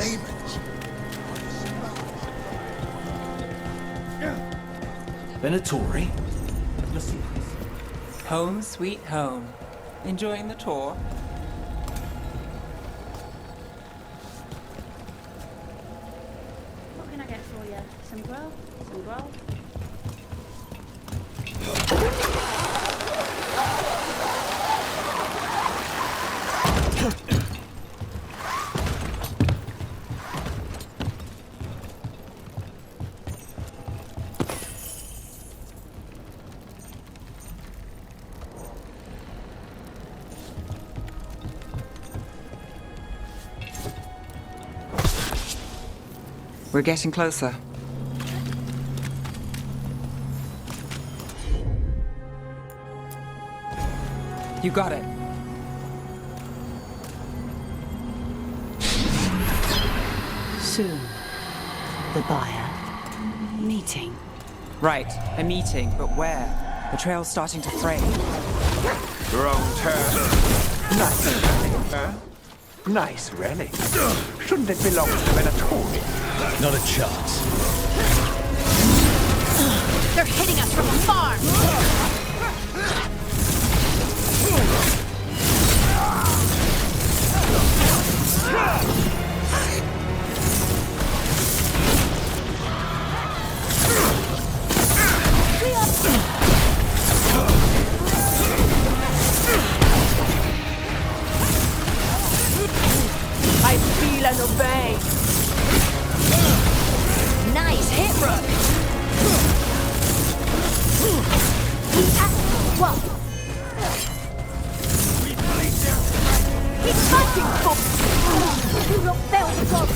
demons. Venatori? Home sweet home. Enjoying the tour? What can I get for you? Some grub? Some grub? We're getting closer. You got it. Soon, the buyer. Meeting. Right, a meeting, but where? The trail's starting to fray. Wrong turn. Nice relic. Shouldn't it belong to Venatori? Not a chance. They're hitting us from afar! I feel and obey. Nice hit, Rook! Whoa! He's fighting for. You look Veilguard!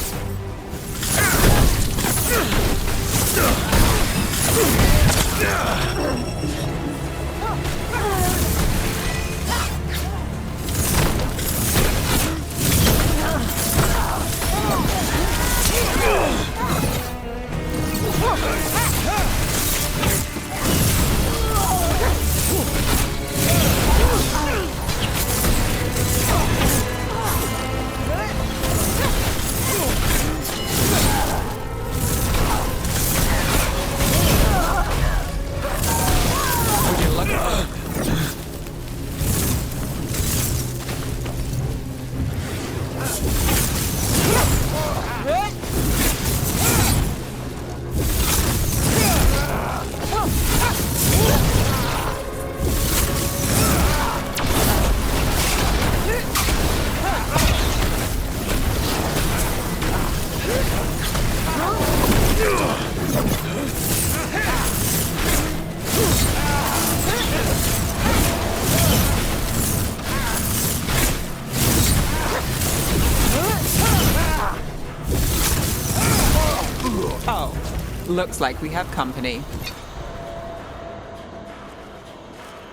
Looks like we have company.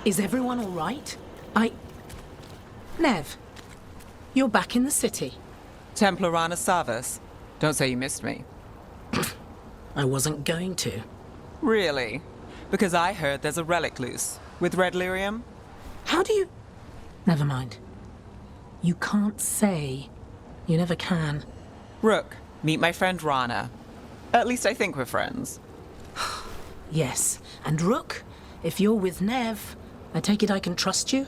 Is everyone all right? Nev, you're back in the city. Templarana Savas. Don't say you missed me. I wasn't going to. Really? Because I heard there's a relic loose. With red lyrium? How do you... Never mind. You can't say. You never can. Rook, meet my friend Rana. At least I think we're friends. Yes, and Rook, if you're with Nev, I take it I can trust you?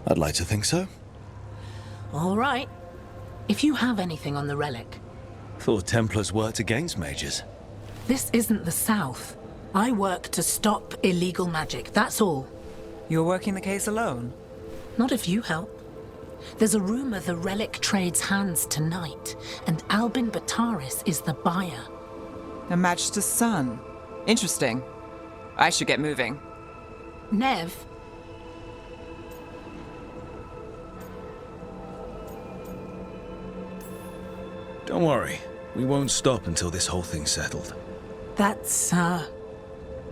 I'd like to think so. All right. If you have anything on the relic. Thought Templars worked against mages. This isn't the South. I work to stop illegal magic, that's all. You're working the case alone? Not if you help. There's a rumor the relic trades hands tonight, and Albin Bataris is the buyer. A Magister's son. Interesting. I should get moving. Nev? Don't worry. We won't stop until this whole thing's settled. That's,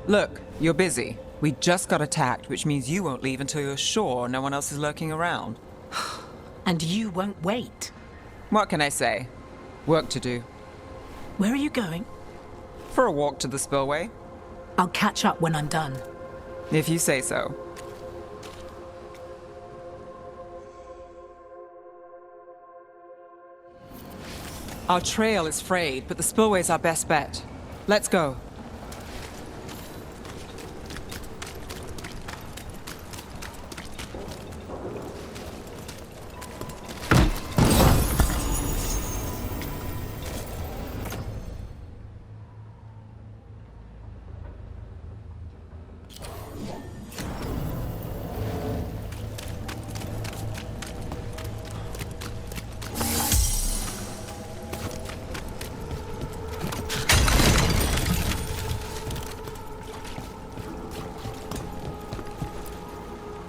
Look, you're busy. We just got attacked, which means you won't leave until you're sure no one else is lurking around. And you won't wait. What can I say? Work to do. Where are you going? For a walk to the spillway. I'll catch up when I'm done. If you say so. Our trail is frayed, but the spillway's our best bet. Let's go.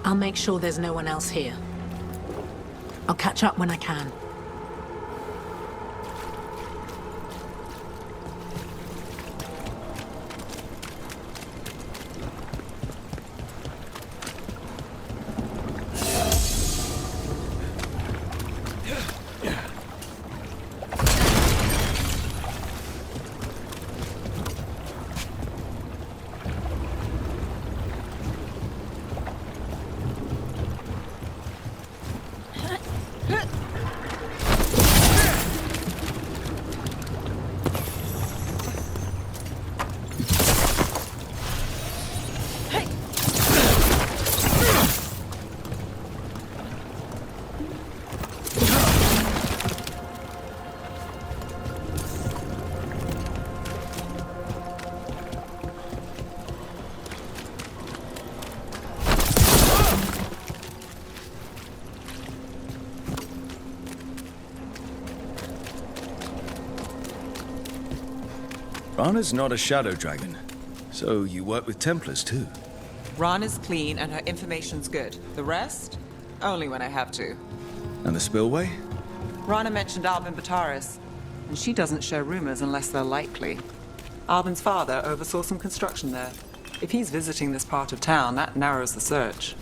I'll make sure there's no one else here. I'll catch up when I can. Rana's not a shadow dragon, so you work with Templars too. Rana's clean and her information's good. The rest? Only when I have to. And the spillway? Rana mentioned Albin Bataris, and she doesn't share rumors unless they're likely. Albin's father oversaw some construction there. If he's visiting this part of town, that narrows the search.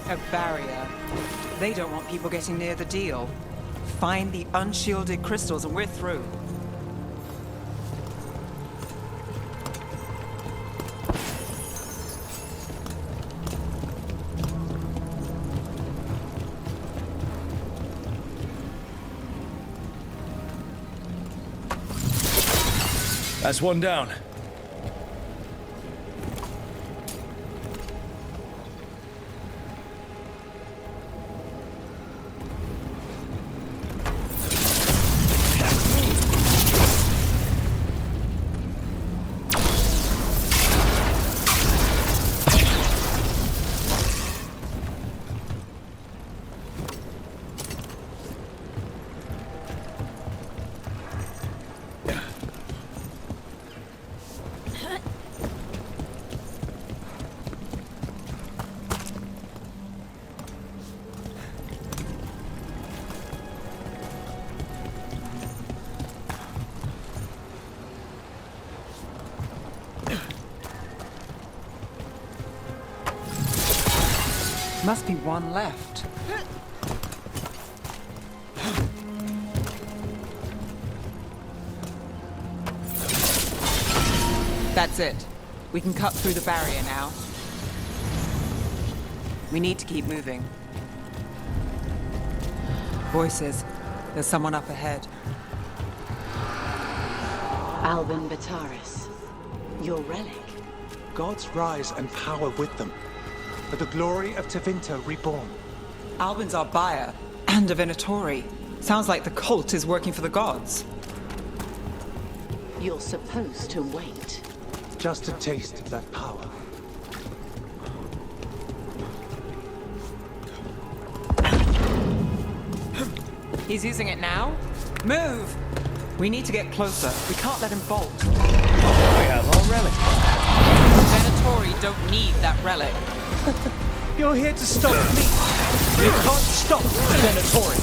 A barrier. They don't want people getting near the deal. Find the unshielded crystals and we're through. That's one down. Must be one left. That's it. We can cut through the barrier now. We need to keep moving. Voices. There's someone up ahead. Albin Bataris, your relic. Gods rise and power with them. For the glory of Tevinter reborn. Albin's our buyer, and a Venatori. Sounds like the cult is working for the gods. You're supposed to wait. Just a taste of that power. He's using it now? Move! We need to get closer. We can't let him bolt. We have our relic. Venatori don't need that relic. You're here to stop me. You can't stop Venatori.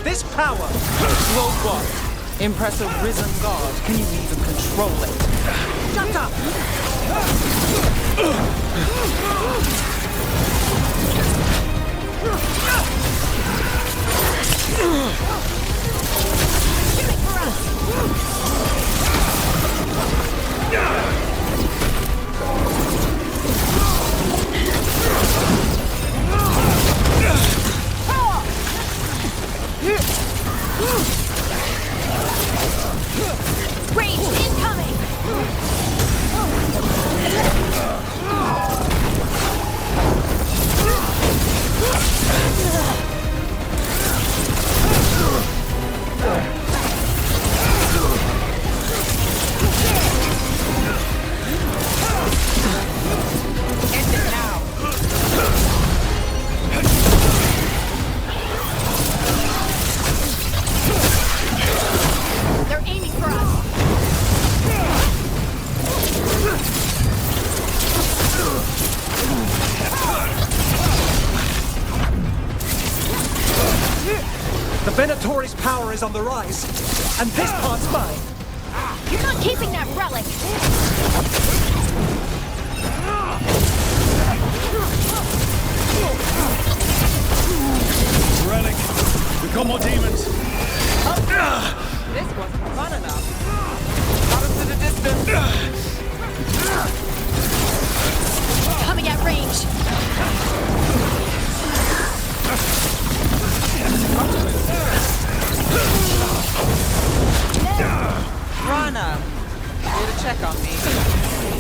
This power. Well, what? Impress a risen god. Can you even control it? Shut up! Range incoming! End it now. They're aiming for us! The Venatori's power is on the rise, and this part's mine. You're not keeping that relic! Relic. We've got more demons. This wasn't fun enough. Got us to the distance. Coming at range! Rana, here to check on me.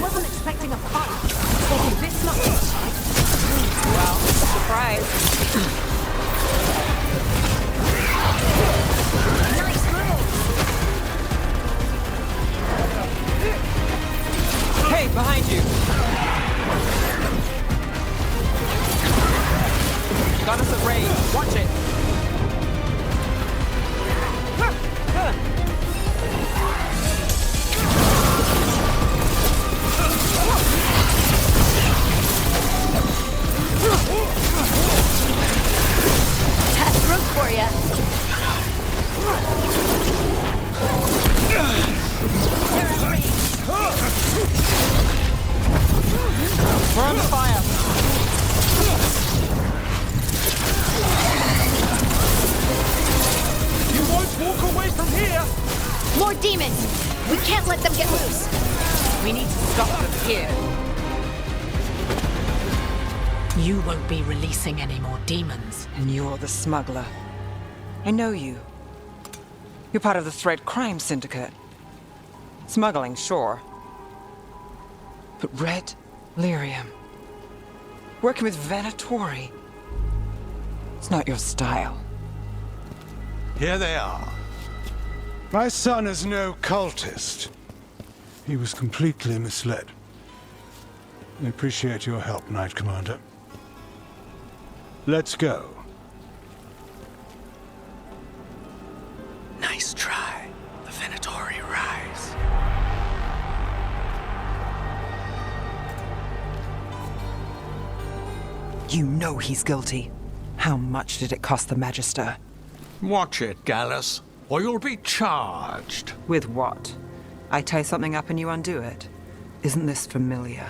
Wasn't expecting a fight. Taking this much. Well, surprise. Nice move! Hey, behind you. Got us at range. Watch it. That's room for ya! They're at range! We're under fire. You won't walk away from here. More demons! We can't let them get loose! We need to stop them here. You won't be releasing any more demons. And you're the smuggler. I know you. You're part of the Thread Crime Syndicate. Smuggling, sure. But Red Lyrium. Working with Venatori. It's not your style. Here they are. My son is no cultist. He was completely misled. I appreciate your help, Knight Commander. Let's go. Nice try. The Venatori rise. You know he's guilty. How much did it cost the Magister? Watch it, Gallus, or you'll be charged. With what? I tie something up and you undo it. Isn't this familiar?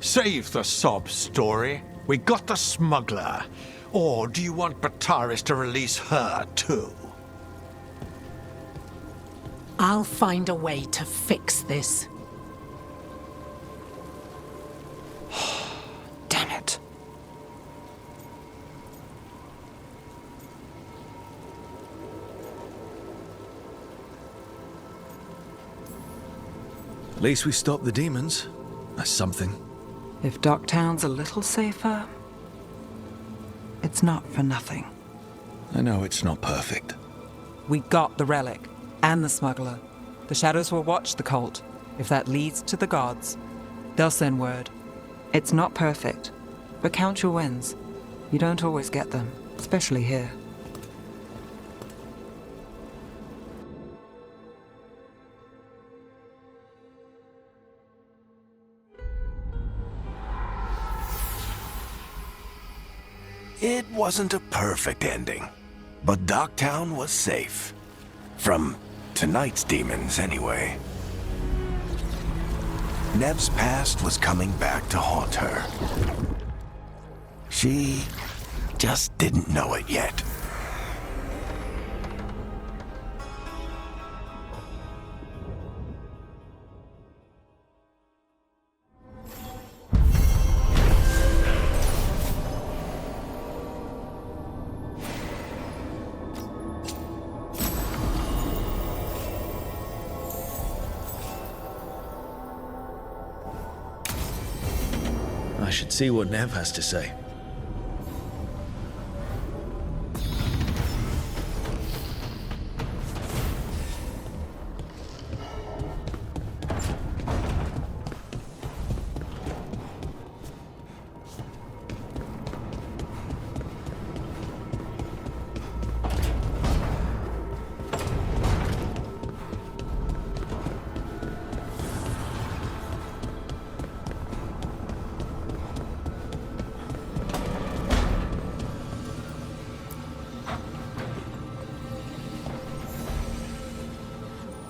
Save the sob story. We got the smuggler. Or do you want Bataris to release her, too? I'll find a way to fix this. Damn it. At least we stopped the demons. That's something. If Docktown's a little safer, it's not for nothing. I know it's not perfect. We got the relic and the smuggler. The shadows will watch the cult. If that leads to the gods, they'll send word. It's not perfect, but count your wins. You don't always get them, especially here. It wasn't a perfect ending, but Docktown was safe. From tonight's demons, anyway. Nev's past was coming back to haunt her. She just didn't know it yet. I should see what Nev has to say.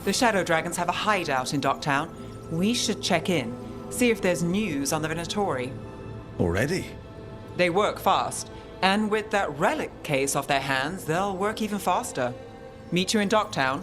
The Shadow Dragons have a hideout in Docktown. We should check in, see if there's news on the Venatori. Already? They work fast, and with that relic case off their hands, they'll work even faster. Meet you in Docktown.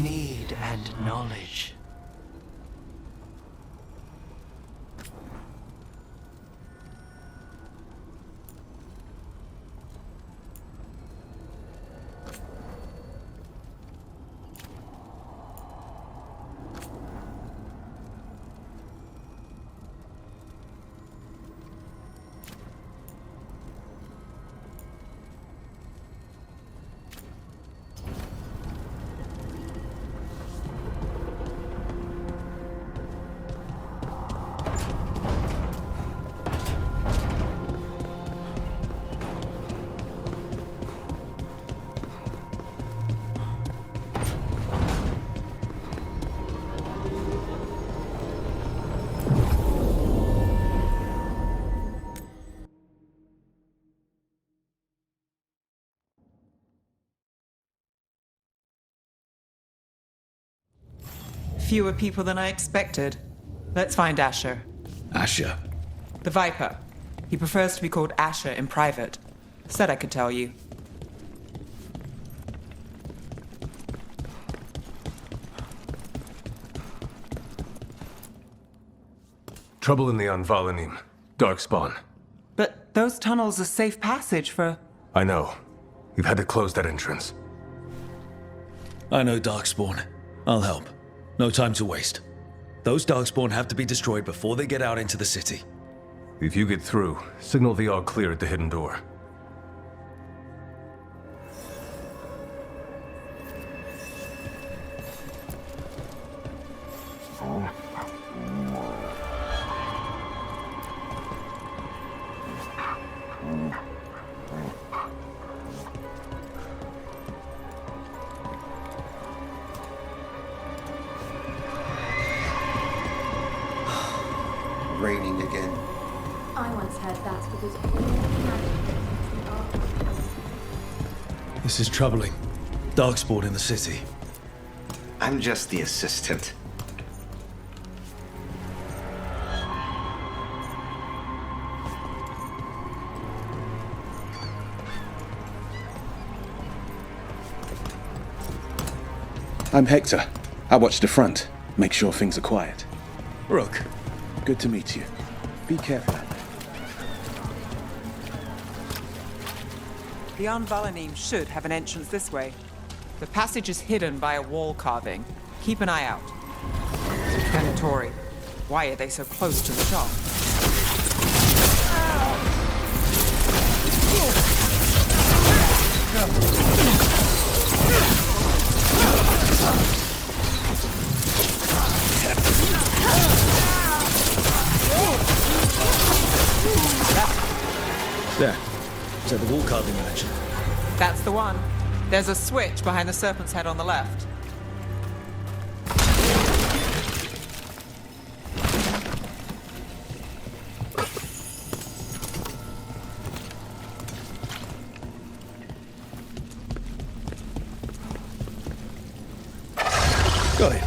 Need and knowledge. Fewer people than I expected. Let's find Asher. Asher? The Viper. He prefers to be called Asher in private. Said I could tell you. Trouble in the Anvalanim. Darkspawn. But those tunnels are safe passage for... I know. You've had to close that entrance. I know Darkspawn. I'll help. No time to waste. Those Darkspawn have to be destroyed before they get out into the city. If you get through, signal the all clear at the hidden door. Raining again. I once heard that because This is troubling. Darkspawn in the city. I'm just the assistant. I'm Hector. I watch the front. Make sure things are quiet. Rook. Good to meet you. Be careful out there. The Anvalanim should have an entrance this way. The passage is hidden by a wall carving. Keep an eye out. Venatori. Why are they so close to the shop? There. Is that the wall carving you mentioned? That's the one. There's a switch behind the serpent's head on the left. Got it.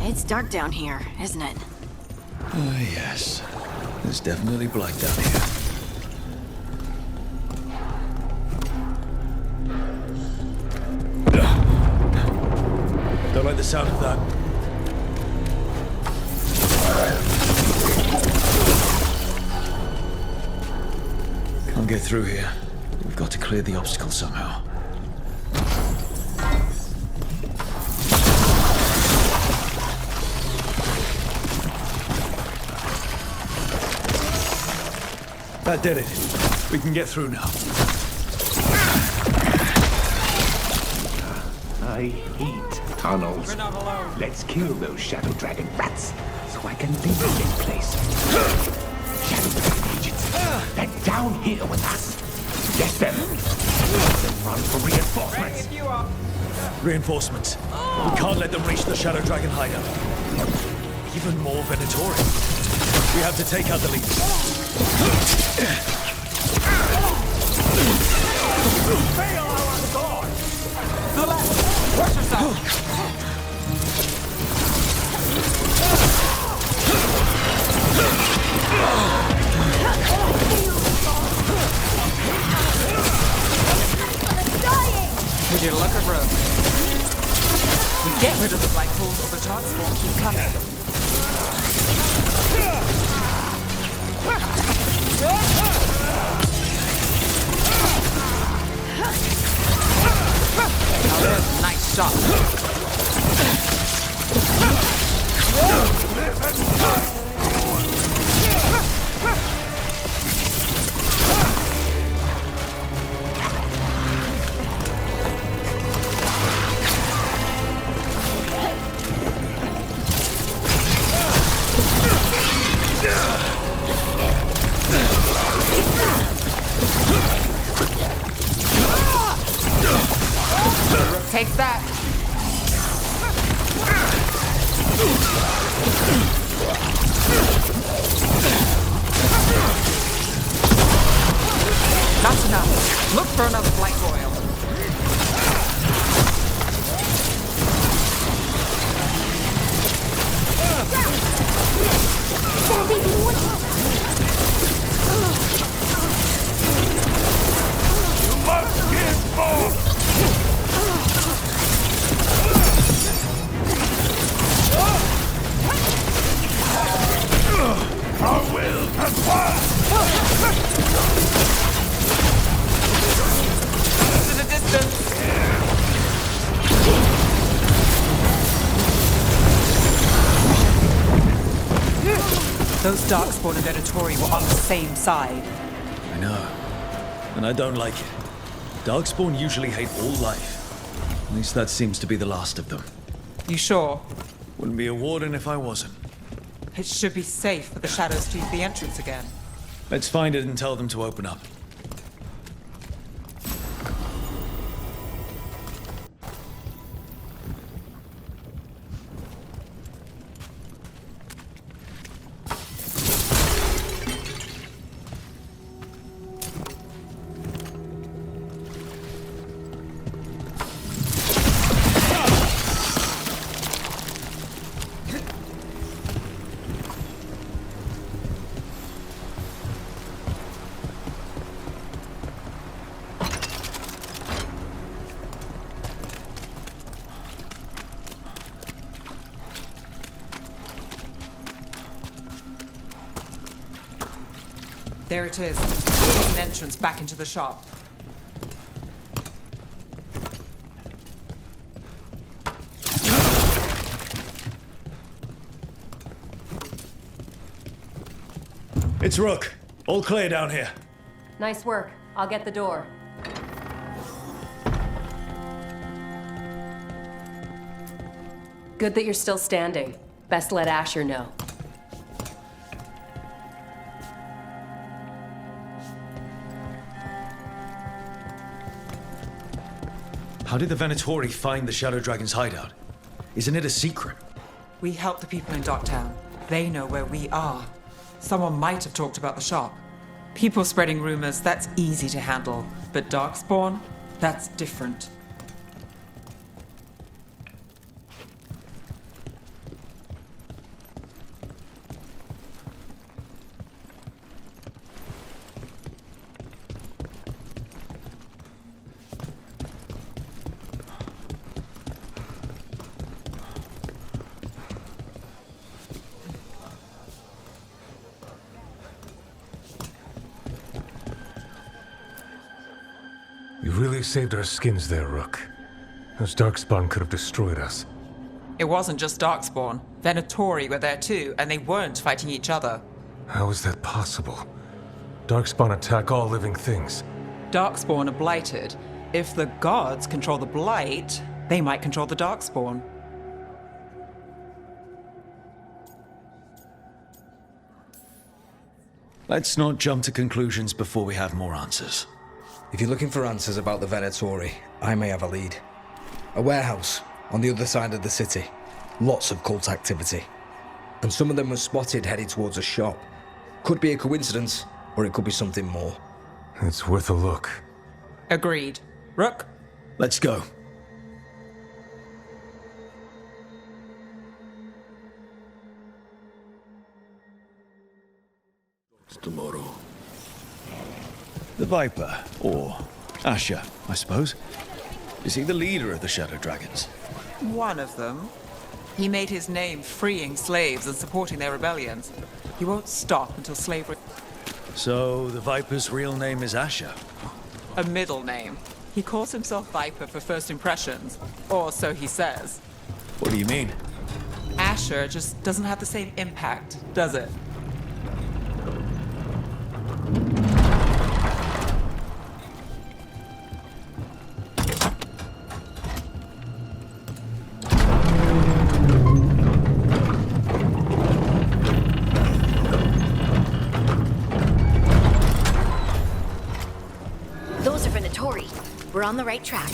It's dark down here, isn't it? Ah, yes. It's definitely black down here. Don't like the sound of that. Can't get through here. We've got to clear the obstacle somehow. That did it. We can get through now. I hate tunnels. We're not alone. Let's kill those Shadow Dragon rats so I can leave this place. Shadow Dragon agents, they're down here with us. Get them. Then run for reinforcements. Reinforcements. We can't let them reach the Shadow Dragon hideout. Even more Venatori. We have to take out the leaders. Fail our guard! To the left! Watch yourself! Would you look at Rose? We get rid of the black holes or the charts won't keep coming. Now there's a nice shot. Take that. Not enough. Look for another blight royal. You must give more! Our will has passed! To the distance. Those Darkspawn and Venatori were on the same side. I know. And I don't like it. Darkspawn usually hate all life. At least that seems to be the last of them. You sure? Wouldn't be a warden if I wasn't. It should be safe for the shadows to use the entrance again. Let's find it and tell them to open up. There it is. There's an entrance back into the shop. It's Rook. All clear down here. Nice work. I'll get the door. Good that you're still standing. Best let Asher know. How did the Venatori find the Shadow Dragon's hideout? Isn't it a secret? We help the people in Docktown. They know where we are. Someone might have talked about the shop. People spreading rumors, that's easy to handle. But Darkspawn, that's different. You really saved our skins there, Rook. Those Darkspawn could have destroyed us. It wasn't just Darkspawn. Venatori were there too, and they weren't fighting each other. How is that possible? Darkspawn attack all living things. Darkspawn are blighted. If the gods control the blight, they might control the Darkspawn. Let's not jump to conclusions before we have more answers. If you're looking for answers about the Venatori, I may have a lead. A warehouse on the other side of the city. Lots of cult activity. And some of them were spotted headed towards a shop. Could be a coincidence, or it could be something more. It's worth a look. Agreed. Rook? Let's go. Tomorrow. The Viper, or Asher, I suppose. Is he the leader of the Shadow Dragons? One of them. He made his name freeing slaves and supporting their rebellions. He won't stop until slavery... So, the Viper's real name is Asher? A middle name. He calls himself Viper for first impressions. Or so he says. What do you mean? Asher just doesn't have the same impact, does it? Those are Venatori. We're on the right track.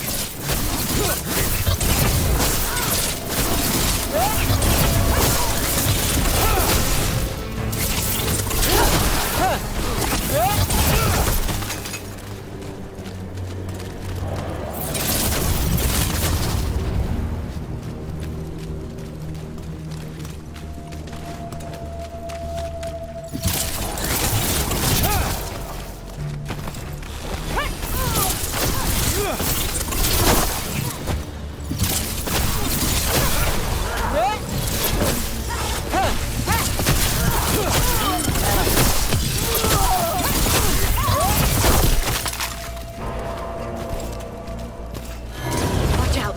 Watch out.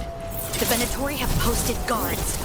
The Venatori have posted guards.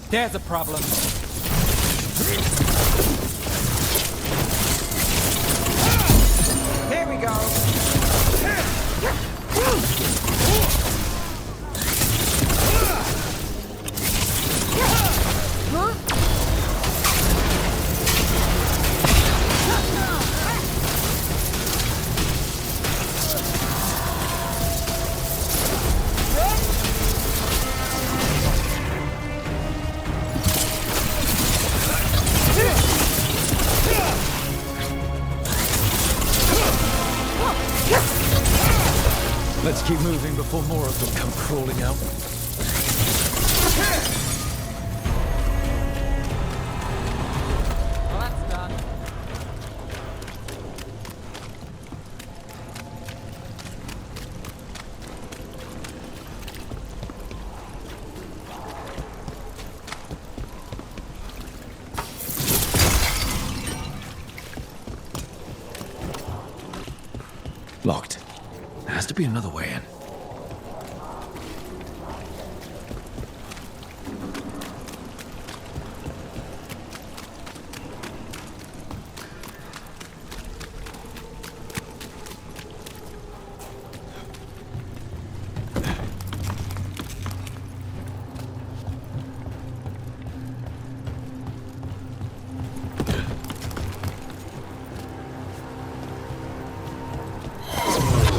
There's a problem. Here we go. Let's keep moving before more of them come crawling out. Well, that's done. Locked. There has to be another way in.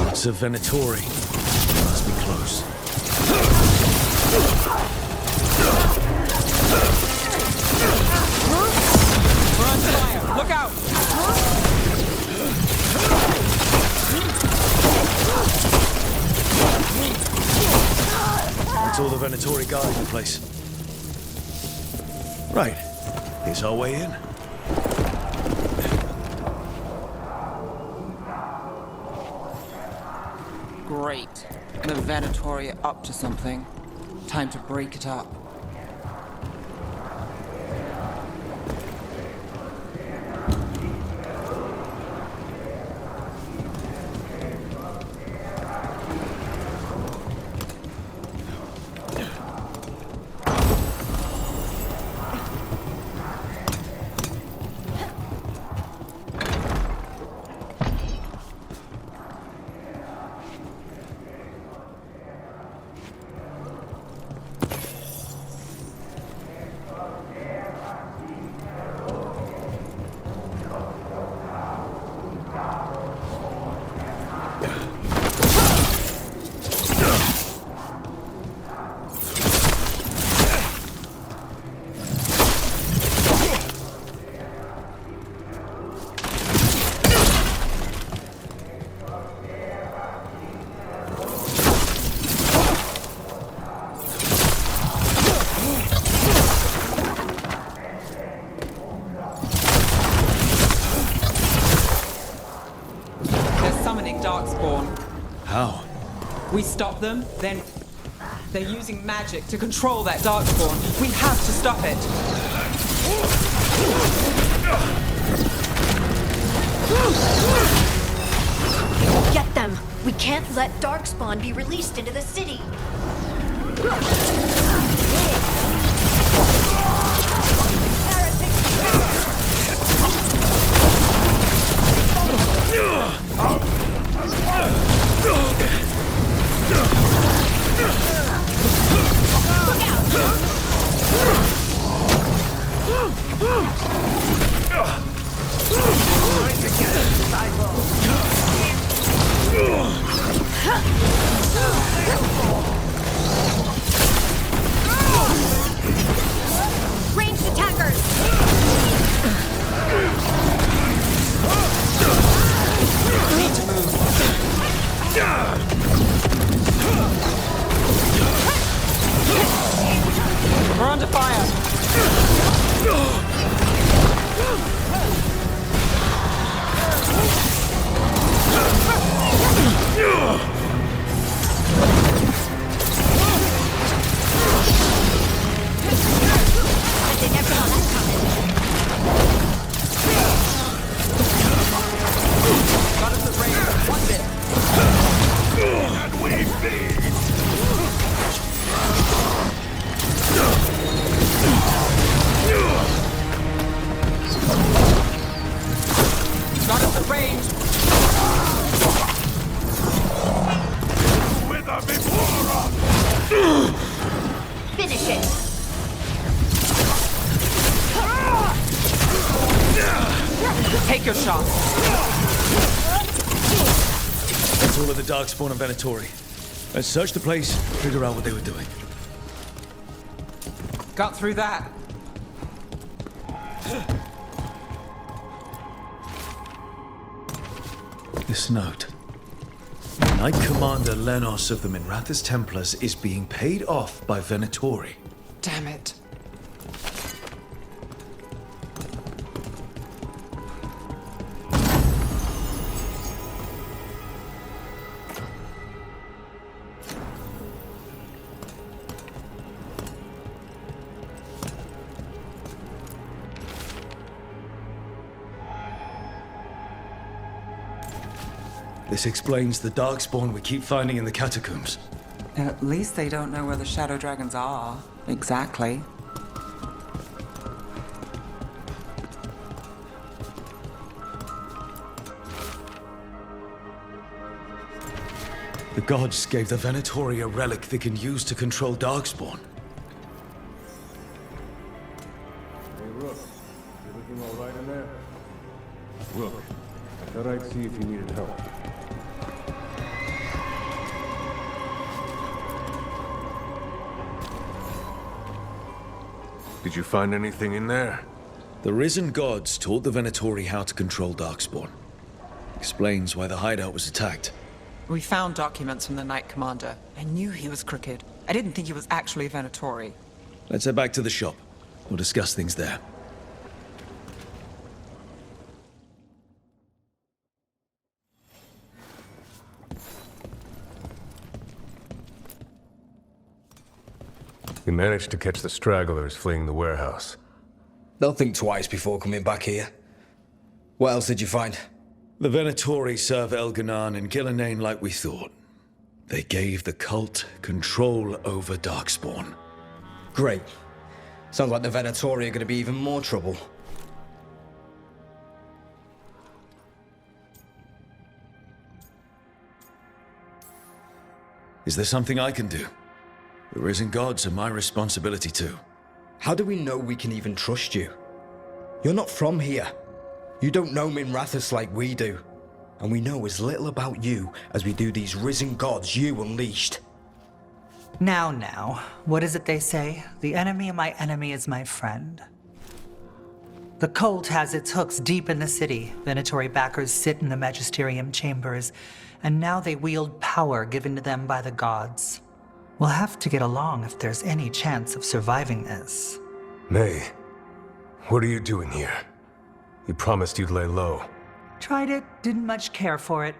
It's a Venatori. Must be close. We're on fire. Look out! That's all the Venatori guarding the place. Right. Here's our way in. Great. The Venatori are up to something. Time to break it up. How? We stop them, then they're using magic to control that darkspawn. We have to stop it. Get them! We can't let Darkspawn be released into the city! Darkspawn and Venatori. Let's search the place, figure out what they were doing. Got through that. This note. Knight Commander Lenos of the Minrathous Templars is being paid off by Venatori. Damn it. This explains the Darkspawn we keep finding in the catacombs. At least they don't know where the Shadow Dragons are. Exactly. The gods gave the Venatori a relic they can use to control Darkspawn. Hey, Rook. You looking all right in there? Rook, I thought I'd see if you needed help. Did you find anything in there? The risen gods taught the Venatori how to control Darkspawn. Explains why the hideout was attacked. We found documents from the Knight Commander. I knew he was crooked. I didn't think he was actually Venatori. Let's head back to the shop. We'll discuss things there. You managed to catch the stragglers fleeing the warehouse. They'll think twice before coming back here. What else did you find? The Venatori serve Elganan and Gillenane like we thought. They gave the cult control over Darkspawn. Great. Sounds like the Venatori are going to be even more trouble. Is there something I can do? The risen gods are my responsibility too. How do we know we can even trust you? You're not from here. You don't know Minrathous like we do. And we know as little about you as we do these risen gods you unleashed. Now, what is it they say? The enemy of my enemy is my friend. The cult has its hooks deep in the city. Venatori backers sit in the magisterium chambers, and now they wield power given to them by the gods. We'll have to get along if there's any chance of surviving this. May, what are you doing here? You promised you'd lay low. Tried it, didn't much care for it.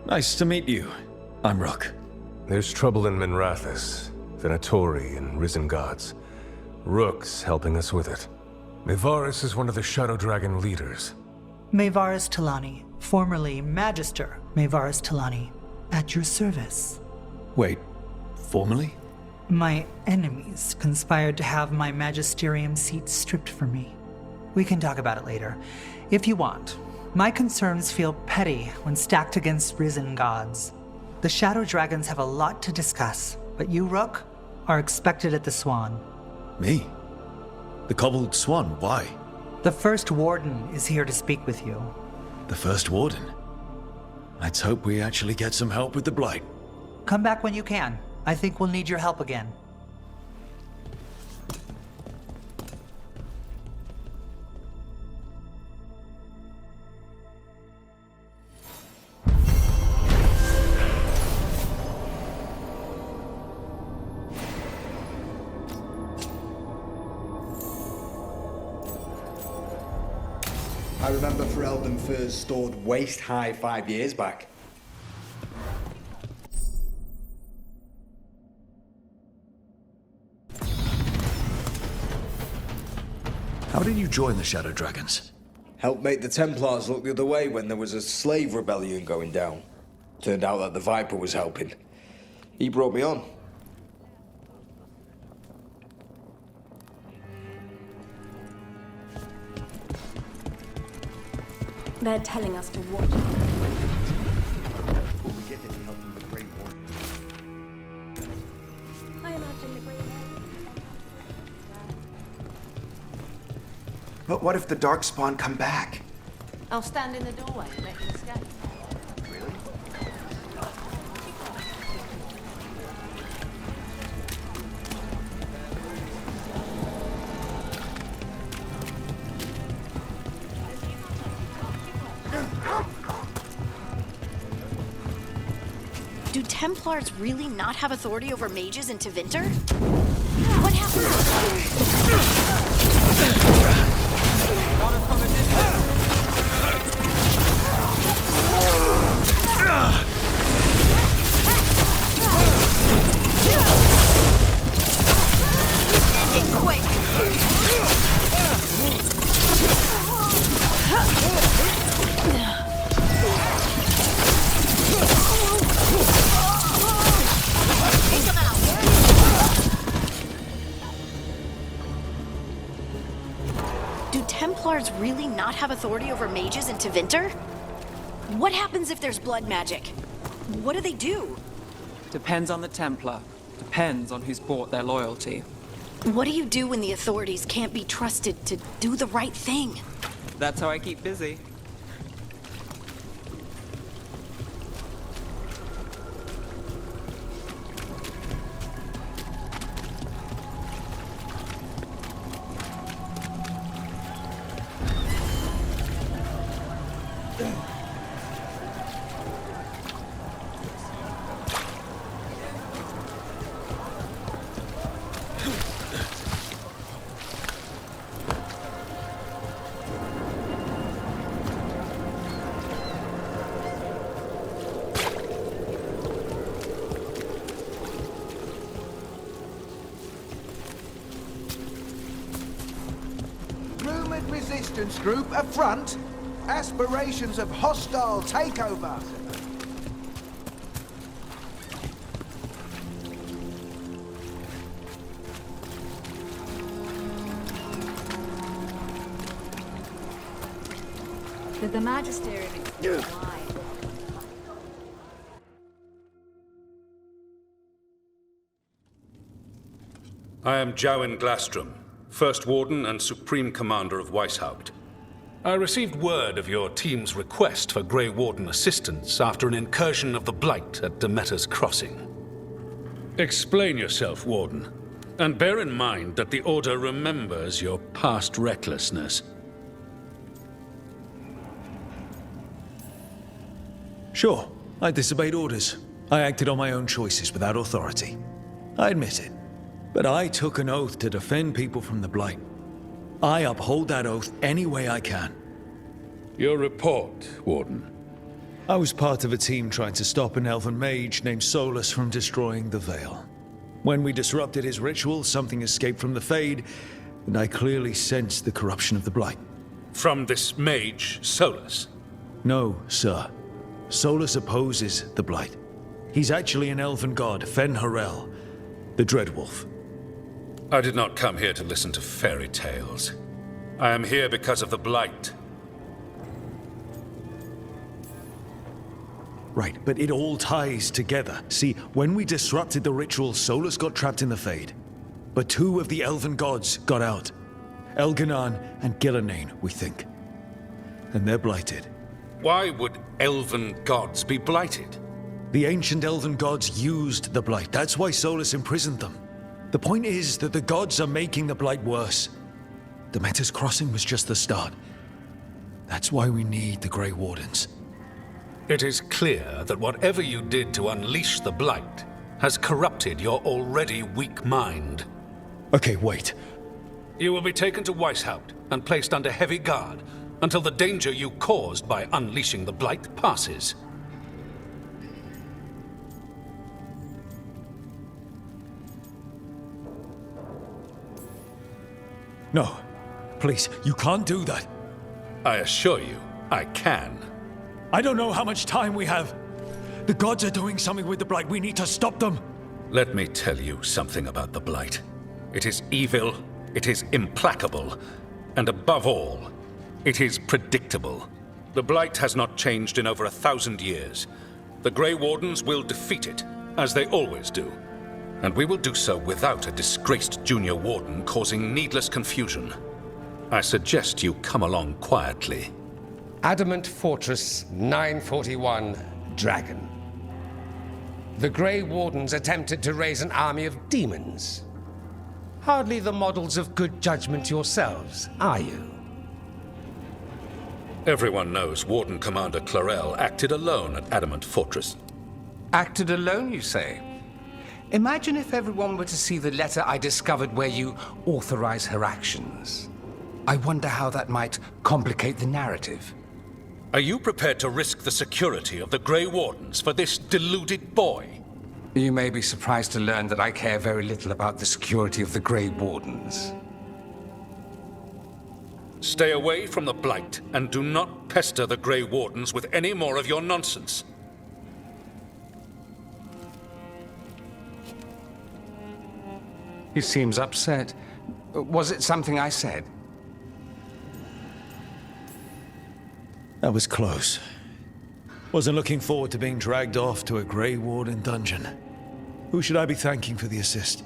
Nice to meet you. I'm Rook. There's trouble in Minrathous, Venatori, and risen gods. Rook's helping us with it. Mayvaris is one of the Shadow Dragon leaders. Mayvaris Talani, formerly Magister Mayvaris Talani, at your service. Wait, formally? My enemies conspired to have my magisterium seat stripped from me. We can talk about it later, if you want. My concerns feel petty when stacked against risen gods. The Shadow Dragons have a lot to discuss, but you, Rook, are expected at the Swan. Me? The Cobbled Swan, why? The First Warden is here to speak with you. The First Warden? Let's hope we actually get some help with the Blight. Come back when you can. I think we'll need your help again. I remember Ferelden furs stored waist-high 5 years back. How did you join the Shadow Dragons? Helped make the Templars look the other way when there was a slave rebellion going down. Turned out that the Viper was helping. He brought me on. They're telling us to watch. Will we get any help from the Great Warrior? I imagine the Great But what if the Darkspawn come back? I'll stand in the doorway and let you escape. Do Templars really not have authority over mages in Tevinter? What happened? Quick! Do Templars really not have authority over mages in Tevinter? What happens if there's blood magic? What do they do? Depends on the Templar. Depends on who's bought their loyalty. What do you do when the authorities can't be trusted to do the right thing? That's how I keep busy. Resistance group affront. Aspirations of hostile takeover. Did the Magister even why? I am Jowen Glastrom, First Warden and Supreme Commander of Weishaupt. I received word of your team's request for Grey Warden assistance after an incursion of the Blight at Demeter's Crossing. Explain yourself, Warden, and bear in mind that the Order remembers your past recklessness. Sure, I disobeyed orders. I acted on my own choices without authority. I admit it. But I took an oath to defend people from the Blight. I uphold that oath any way I can. Your report, Warden. I was part of a team trying to stop an elven mage named Solus from destroying the Veil. When we disrupted his ritual, something escaped from the Fade, and I clearly sensed the corruption of the Blight. From this mage, Solus? No, sir. Solus opposes the Blight. He's actually an elven god, Fen Harel, the Dreadwolf. I did not come here to listen to fairy tales. I am here because of the Blight. Right, but it all ties together. See, when we disrupted the ritual, Solus got trapped in the Fade. But two of the elven gods got out. Elganan and Gillanane, we think. And they're blighted. Why would elven gods be blighted? The ancient elven gods used the Blight. That's why Solus imprisoned them. The point is that the gods are making the Blight worse. Demeter's Crossing was just the start. That's why we need the Grey Wardens. It is clear that whatever you did to unleash the Blight has corrupted your already weak mind. Okay, wait. You will be taken to Weishaupt and placed under heavy guard until the danger you caused by unleashing the Blight passes. No. Please, you can't do that. I assure you, I can. I don't know how much time we have. The gods are doing something with the Blight. We need to stop them. Let me tell you something about the Blight. It is evil, it is implacable, and above all, it is predictable. The Blight has not changed in over 1,000 years. The Grey Wardens will defeat it, as they always do. And we will do so without a disgraced junior warden causing needless confusion. I suggest you come along quietly. Adamant Fortress 941 Dragon. The Grey Wardens attempted to raise an army of demons. Hardly the models of good judgment yourselves, are you? Everyone knows Warden Commander Clarel acted alone at Adamant Fortress. Acted alone, you say? Imagine if everyone were to see the letter I discovered where you authorize her actions. I wonder how that might complicate the narrative. Are you prepared to risk the security of the Grey Wardens for this deluded boy? You may be surprised to learn that I care very little about the security of the Grey Wardens. Stay away from the Blight, and do not pester the Grey Wardens with any more of your nonsense. He seems upset. Was it something I said? That was close. Wasn't looking forward to being dragged off to a Grey Warden dungeon. Who should I be thanking for the assist?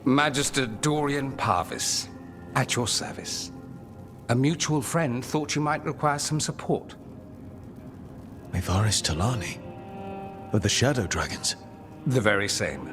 Magister Dorian Parvis, at your service. A mutual friend thought you might require some support. Mevaris Talani? Of the Shadow Dragons? The very same.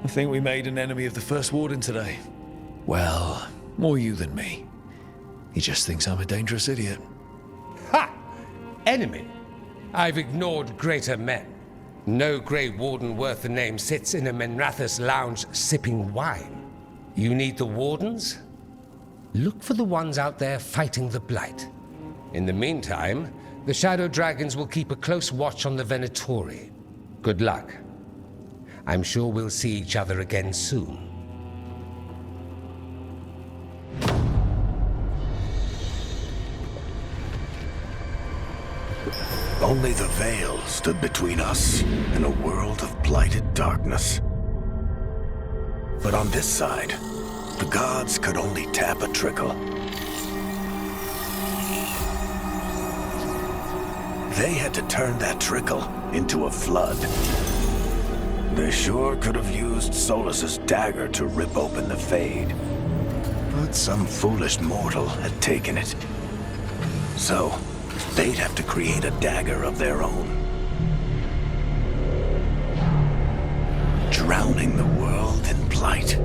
I think we made an enemy of the First Warden today. Well, more you than me. He just thinks I'm a dangerous idiot. Ha! Enemy? I've ignored greater men. No Grey Warden worth the name sits in a Menrathus lounge sipping wine. You need the Wardens? Look for the ones out there fighting the Blight. In the meantime, the Shadow Dragons will keep a close watch on the Venatori. Good luck. I'm sure we'll see each other again soon. Only the veil stood between us and a world of blighted darkness. But on this side, the gods could only tap a trickle. They had to turn that trickle into a flood. They sure could have used Solus's dagger to rip open the Fade. But some foolish mortal had taken it. So, they'd have to create a dagger of their own. Drowning the world in blight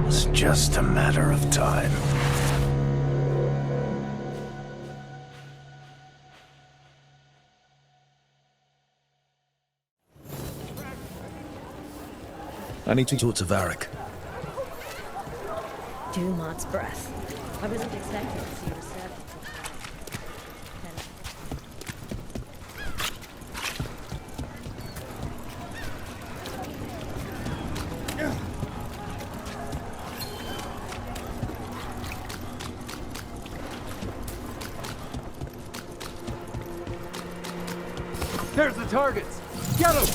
was just a matter of time. I need to talk to Varric. Dumont breath. I wasn't expecting to see you serve. There's the targets! Get them!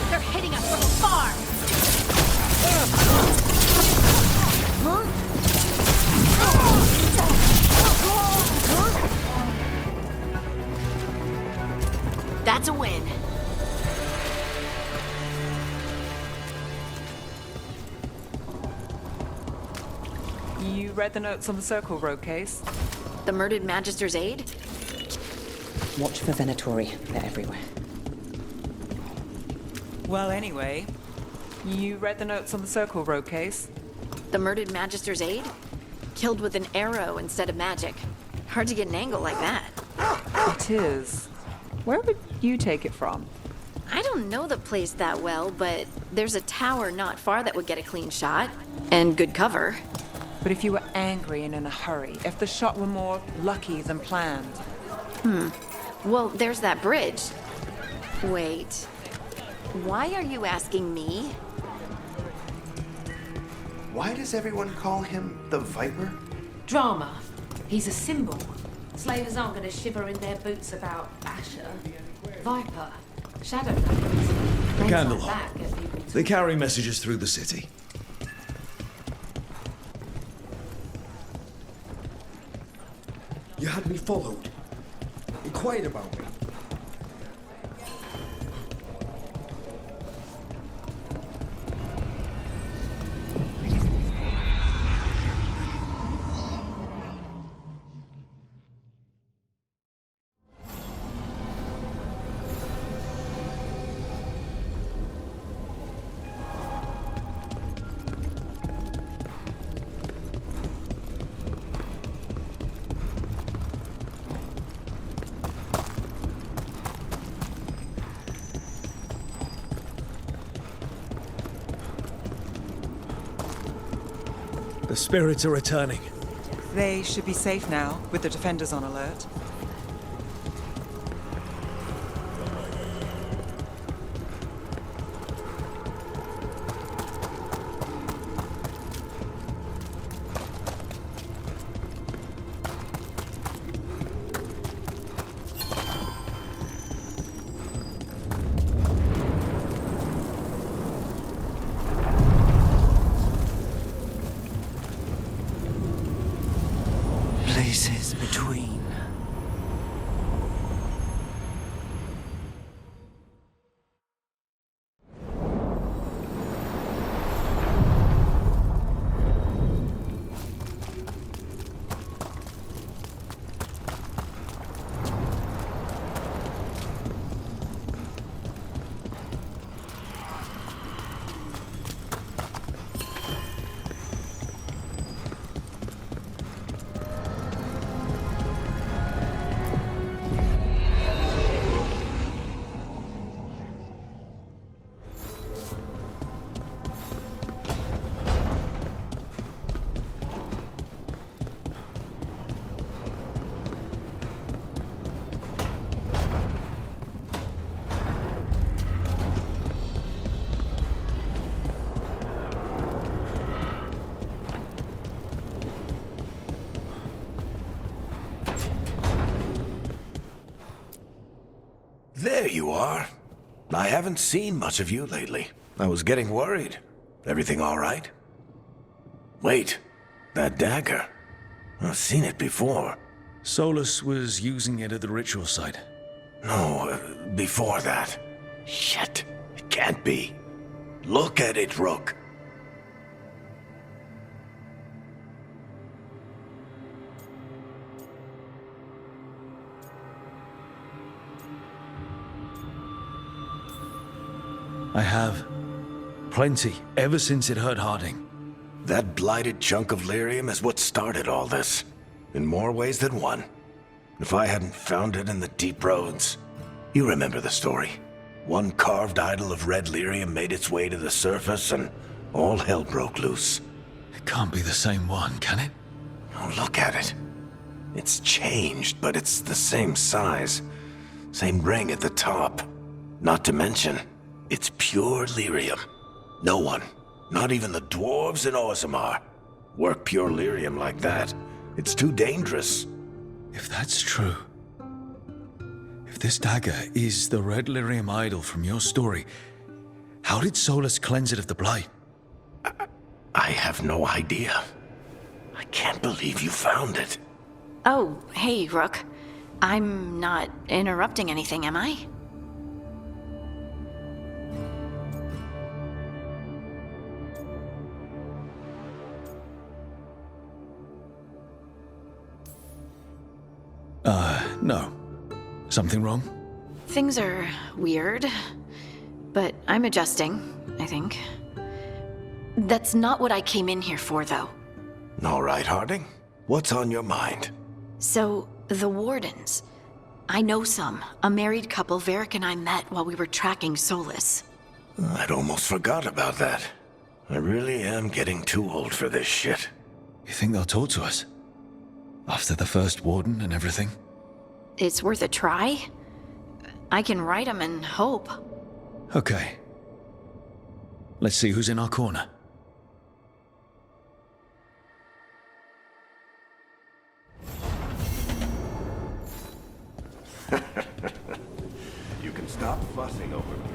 They're hitting us from afar! That's a win. You read the notes on the Circle Road case? The murdered Magister's aide? Watch for Venatori. They're everywhere. Well, anyway, you read the notes on the Circle Road case? The murdered Magister's aide? Killed with an arrow instead of magic. Hard to get an angle like that. It is. Where would you take it from? I don't know the place that well, but there's a tower not far that would get a clean shot. And good cover. But if you were angry and in a hurry, if the shot were more lucky than planned. Well, there's that bridge. Wait. Why are you asking me? Why does everyone call him the Viper? Drama. He's a symbol. Slavers aren't going to shiver in their boots about Asher. Viper. Shadow dragons. A candle. They carry messages through the city. You had me followed. Inquired about me. The spirits are returning. They should be safe now, with the defenders on alert. Places between. There you are. I haven't seen much of you lately. I was getting worried. Everything all right? Wait, that dagger. I've seen it before. Solus was using it at the ritual site. No, before that. Shit, it can't be. Look at it, Rook. I have. Plenty, ever since it hurt Harding. That blighted chunk of lyrium is what started all this. In more ways than one. If I hadn't found it in the deep roads. You remember the story. One carved idol of red lyrium made its way to the surface and all hell broke loose. It can't be the same one, can it? Oh, look at it. It's changed, but it's the same size. Same ring at the top. Not to mention, it's pure lyrium. No one, not even the dwarves in Orzammar, work pure lyrium like that. It's too dangerous. If that's true, if this dagger is the red lyrium idol from your story, how did Solus cleanse it of the blight? I have no idea. I can't believe you found it. Oh, hey, Rook. I'm not interrupting anything, am I? No. Something wrong? Things are weird, but I'm adjusting, I think. That's not what I came in here for, though. All right, Harding. What's on your mind? So, the Wardens. I know some. A married couple Varric and I met while we were tracking Solus. I'd almost forgot about that. I really am getting too old for this shit. You think they'll talk to us? After the first warden and everything? It's worth a try. I can write them and hope. Okay. Let's see who's in our corner. You can stop fussing over me.